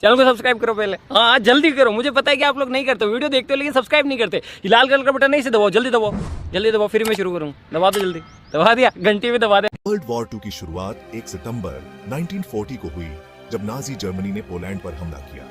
Channel को subscribe करो पहले। हाँ जल्दी करो, मुझे पता है कि आप लोग नहीं करते हो, वीडियो देखते हो लेकिन सब्सक्राइब नहीं करते। ये लाल कलर का बटन नहीं से दबाओ, जल्दी दबाओ, जल्दी दबाओ, फिर मैं शुरू करूँ। दबा दो जल्दी, दबा दिया, घंटी में दबा दे। वर्ल्ड वॉर 2 की शुरुआत 1 सितंबर 1940 को हुई जब नाजी जर्मनी ने पोलैंड पर हमला किया।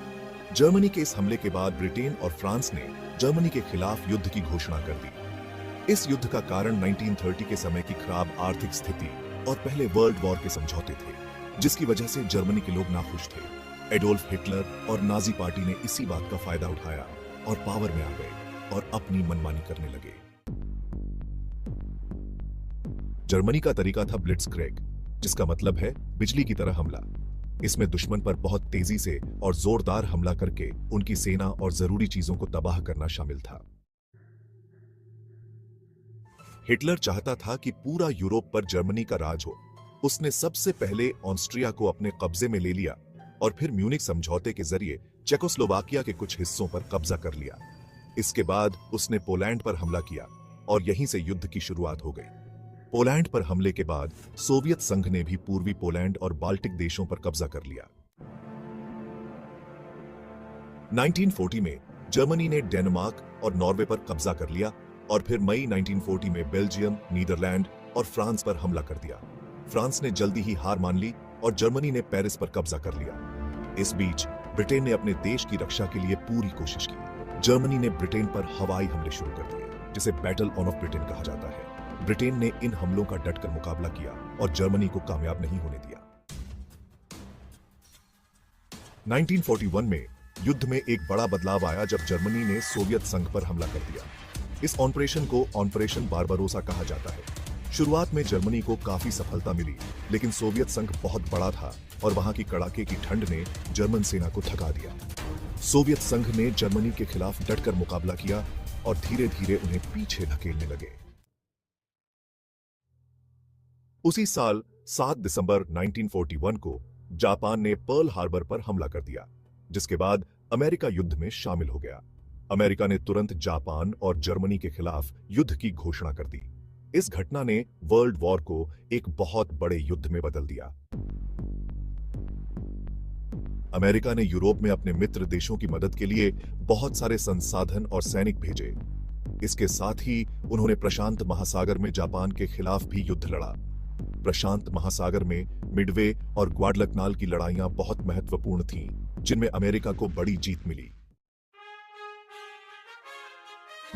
जर्मनी के इस हमले के बाद ब्रिटेन और फ्रांस ने जर्मनी के खिलाफ युद्ध की घोषणा कर दी। इस युद्ध का कारण 1930 के समय की खराब आर्थिक स्थिति और पहले वर्ल्ड वॉर के समझौते थे, जिसकी वजह से जर्मनी के लोग नाखुश थे। एडोल्फ हिटलर और नाजी पार्टी ने इसी बात का फायदा उठाया और पावर में आ गए और अपनी मनमानी करने लगे। जर्मनी का तरीका था ब्लिट्जक्रेग, जिसका मतलब है बिजली की तरह हमला। इसमें दुश्मन पर बहुत तेजी से और जोरदार हमला करके उनकी सेना और जरूरी चीजों को तबाह करना शामिल था। हिटलर चाहता था कि पूरा यूरोप पर जर्मनी का राज हो। उसने सबसे पहले ऑस्ट्रिया को अपने कब्जे में ले लिया और फिर म्यूनिक समझौते के जरिए चेकोस्लोवाकिया के कुछ हिस्सों पर कब्जा कर लिया। इसके बाद उसने पोलैंड पर हमला किया और यहीं से युद्ध की शुरुआत हो गई। पोलैंड पर हमले के बाद सोवियत संघ ने भी पूर्वी पोलैंड और बाल्टिक देशों पर कब्जा कर लिया। 1940 में जर्मनी ने डेनमार्क और नॉर्वे पर कब्जा कर लिया और फिर मई 1940 में बेल्जियम, नीदरलैंड और फ्रांस पर हमला कर दिया। फ्रांस ने जल्दी ही हार मान ली और जर्मनी ने पेरिस पर कब्जा कर लिया। इस बीच ब्रिटेन ने अपने देश की रक्षा के लिए पूरी कोशिश की। जर्मनी ने ब्रिटेन पर हवाई हमले शुरू कर दिए, जिसे बैटल ऑन ऑफ ब्रिटेन कहा जाता है। ब्रिटेन ने इन हमलों का डटकर मुकाबला किया और जर्मनी को कामयाब नहीं होने दिया। 1941 में युद्ध में एक बड़ा बदलाव आया जब जर्मनी ने सोवियत संघ पर हमला कर दिया। इस ऑपरेशन को ऑपरेशन बारबारोसा कहा जाता है। शुरुआत में जर्मनी को काफी सफलता मिली, लेकिन सोवियत संघ बहुत बड़ा था और वहां की कड़ाके की ठंड ने जर्मन सेना को थका दिया। सोवियत संघ ने जर्मनी के खिलाफ डटकर मुकाबला किया और धीरे धीरे उन्हें पीछे धकेलने लगे। उसी साल 7 दिसंबर 1941 को जापान ने पर्ल हार्बर पर हमला कर दिया, जिसके बाद अमेरिका युद्ध में शामिल हो गया। अमेरिका ने तुरंत जापान और जर्मनी के खिलाफ युद्ध की घोषणा कर दी। इस घटना ने वर्ल्ड वॉर को एक बहुत बड़े युद्ध में बदल दिया। अमेरिका ने यूरोप में अपने मित्र देशों की मदद के लिए बहुत सारे संसाधन और सैनिक भेजे। इसके साथ ही उन्होंने प्रशांत महासागर में जापान के खिलाफ भी युद्ध लड़ा। प्रशांत महासागर में मिडवे और ग्वाडलकनाल की लड़ाइयां बहुत महत्वपूर्ण थीं, जिनमें अमेरिका को बड़ी जीत मिली।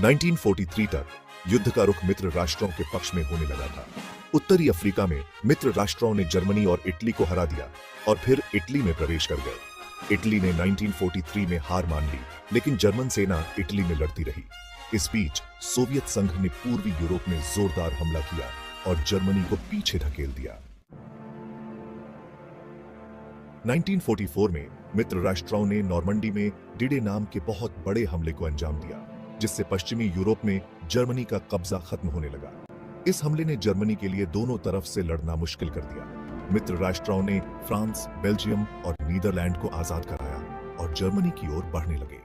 1943 तक युद्ध का रुख मित्र राष्ट्रों के पक्ष में होने लगा था। उत्तरी अफ्रीका में मित्र राष्ट्रों ने जर्मनी और इटली को हरा दिया और फिर इटली में प्रवेश कर गए। इटली ने 1943 में हार मान ली, लेकिन जर्मन सेना इटली में लड़ती रही। इस बीच सोवियत संघ ने पूर्वी यूरोप में जोरदार हमला किया और जर्मनी को पीछे धकेल दिया। 1944 में मित्र राष्ट्रों ने नॉर्मंडी में डी-डे नाम के बहुत बड़े हमले को अंजाम दिया, जिससे पश्चिमी यूरोप में जर्मनी का कब्जा खत्म होने लगा। इस हमले ने जर्मनी के लिए दोनों तरफ से लड़ना मुश्किल कर दिया। मित्र राष्ट्रों ने फ्रांस, बेल्जियम और नीदरलैंड को आजाद कराया और जर्मनी की ओर बढ़ने लगे।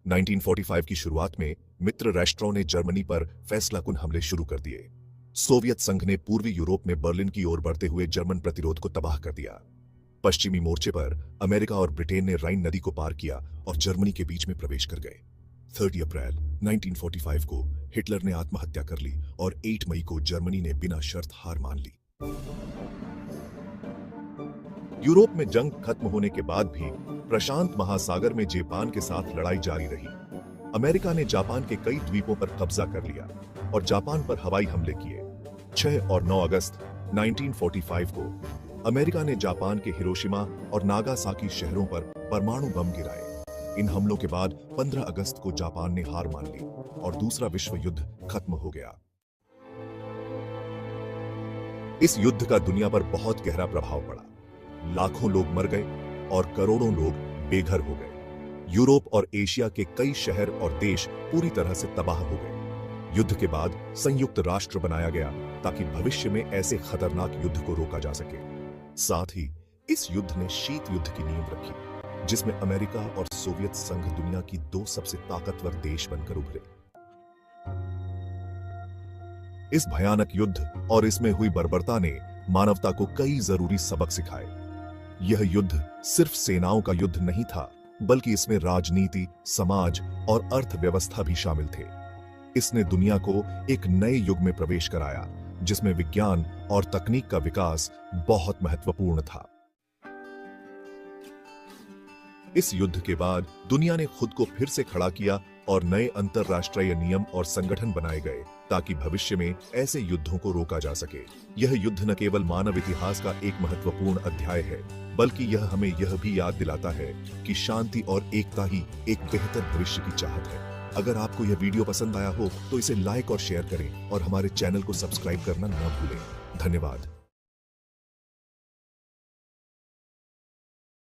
1945 की शुरुआत में मित्र राष्ट्रों ने जर्मनी पर फैसलाकुन हमले शुरू कर दिए। सोवियत संघ ने पूर्वी यूरोप में बर्लिन की ओर बढ़ते हुए जर्मन प्रतिरोध को तबाह कर दिया। पश्चिमी मोर्चे पर अमेरिका और ब्रिटेन ने राइन नदी को पार किया और जर्मनी के बीच में प्रवेश कर गए। 30 अप्रैल 1945 को हिटलर ने आत्महत्या कर ली और 8 मई को जर्मनी ने बिना शर्त हार मान ली। यूरोप में जंग खत्म होने के बाद भी प्रशांत महासागर में जापान के साथ लड़ाई जारी रही। अमेरिका ने जापान के कई द्वीपों पर कब्जा कर लिया और जापान पर हवाई हमले किए। 6 और 9 अगस्त 1945 को अमेरिका ने जापान के हिरोशिमा और नागासाकी शहरों पर परमाणु बम गिराए। इन हमलों के बाद 15 अगस्त को जापान ने हार मान ली और दूसरा विश्व युद्ध खत्म हो गया। इस युद्ध का दुनिया पर बहुत गहरा प्रभाव पड़ा। लाखों लोग मर गए और करोड़ों लोग बेघर हो गए। यूरोप और एशिया के कई शहर और देश पूरी तरह से तबाह हो गए। युद्ध के बाद संयुक्त राष्ट्र बनाया गया ताकि भविष्य में ऐसे खतरनाक युद्ध को रोका जा सके। साथ ही इस युद्ध ने शीत युद्ध की नींव रखी, जिसमें अमेरिका और सोवियत संघ दुनिया की 2 सबसे ताकतवर देश बनकर उभरे। इस भयानक युद्ध और इसमें हुई बर्बरता ने मानवता को कई जरूरी सबक सिखाए। यह युद्ध सिर्फ सेनाओं का युद्ध नहीं था, बल्कि इसमें राजनीति, समाज और अर्थव्यवस्था भी शामिल थे। इसने दुनिया को एक नए युग में प्रवेश कराया, जिसमें विज्ञान और तकनीक का विकास बहुत महत्वपूर्ण था। इस युद्ध के बाद दुनिया ने खुद को फिर से खड़ा किया और नए अंतरराष्ट्रीय नियम और संगठन बनाए गए ताकि भविष्य में ऐसे युद्धों को रोका जा सके। यह युद्ध न केवल मानव इतिहास का एक महत्वपूर्ण अध्याय है, बल्कि यह हमें यह भी याद दिलाता है कि शांति और एकता ही एक बेहतर भविष्य की चाहत है। अगर आपको यह वीडियो पसंद आया हो तो इसे लाइक और शेयर करें और हमारे चैनल को सब्सक्राइब करना न भूलें। धन्यवाद।